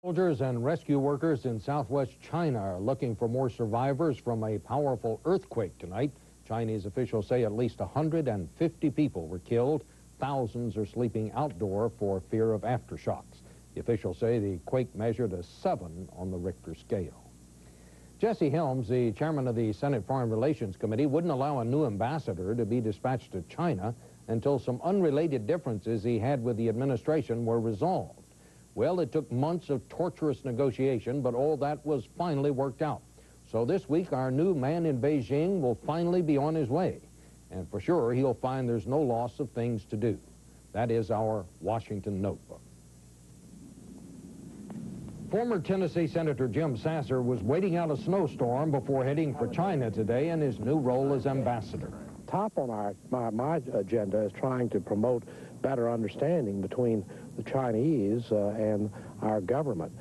Soldiers and rescue workers in southwest China are looking for more survivors from a powerful earthquake tonight. Chinese officials say at least 150 people were killed. Thousands are sleeping outdoor for fear of aftershocks. The officials say the quake measured a 7 on the Richter scale. Jesse Helms, the chairman of the Senate Foreign Relations Committee, wouldn't allow a new ambassador to be dispatched to China until some unrelated differences he had with the administration were resolved. Well, it took months of torturous negotiation, but all that was finally worked out. So this week, our new man in Beijing will finally be on his way. And for sure, he'll find there's no loss of things to do. That is our Washington Notebook. Former Tennessee Senator Jim Sasser was waiting out a snowstorm before heading for China today in his new role as ambassador. Top on my agenda is trying to promote better understanding between the Chinese and our government.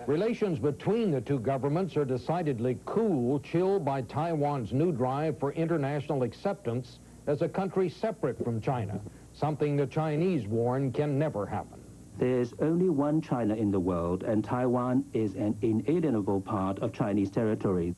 Relations between the two governments are decidedly cool, chilled by Taiwan's new drive for international acceptance as a country separate from China, something the Chinese warn can never happen. There's only one China in the world, and Taiwan is an inalienable part of Chinese territory.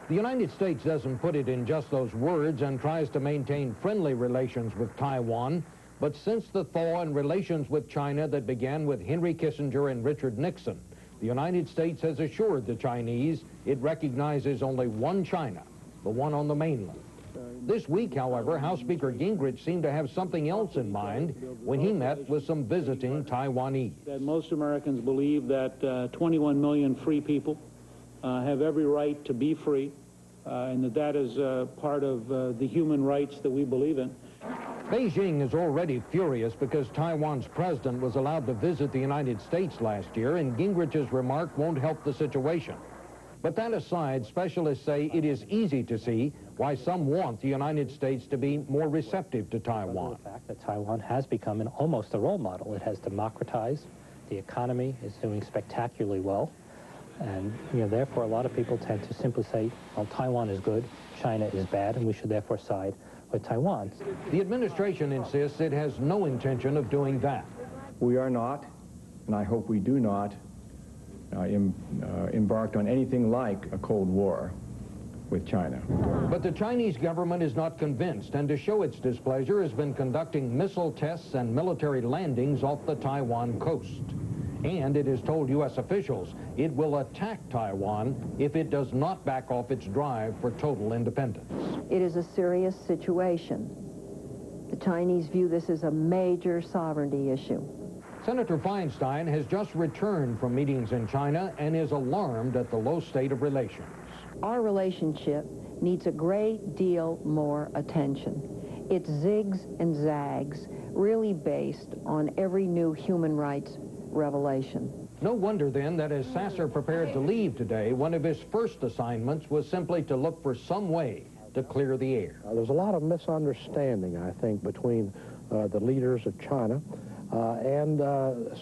The United States doesn't put it in just those words and tries to maintain friendly relations with Taiwan. But since the thaw in relations with China that began with Henry Kissinger and Richard Nixon, the United States has assured the Chinese it recognizes only one China, the one on the mainland. This week, however, House Speaker Gingrich seemed to have something else in mind when he met with some visiting Taiwanese. That most Americans believe that 21 million free people have every right to be free, and that is part of the human rights that we believe in. Beijing is already furious because Taiwan's president was allowed to visit the United States last year, and Gingrich's remark won't help the situation. But that aside, specialists say it is easy to see why some want the United States to be more receptive to Taiwan. The fact that Taiwan has become almost a role model. It has democratized. The economy is doing spectacularly well. And, therefore, a lot of people tend to simply say, well, Taiwan is good, China is bad, and we should therefore side with Taiwan. The administration insists it has no intention of doing that. We are not, and I hope we do not, embarked on anything like a Cold War with China. But the Chinese government is not convinced, and to show its displeasure has been conducting missile tests and military landings off the Taiwan coast. And it has told U.S. officials it will attack Taiwan if it does not back off its drive for total independence. It is a serious situation. The Chinese view this as a major sovereignty issue. Senator Feinstein has just returned from meetings in China and is alarmed at the low state of relations. Our relationship needs a great deal more attention. It zigs and zags, really based on every new human rights revelation. No wonder then that as Sasser prepared to leave today, one of his first assignments was simply to look for some way to clear the air. There's a lot of misunderstanding, I think, between the leaders of China and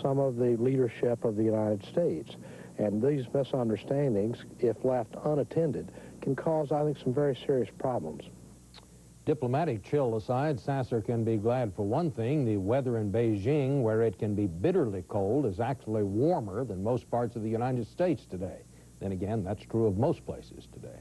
some of the leadership of the United States. And these misunderstandings, if left unattended, can cause, I think, some very serious problems. Diplomatic chill aside, Sasser can be glad for one thing. The weather in Beijing, where it can be bitterly cold, is actually warmer than most parts of the United States today. Then again, that's true of most places today.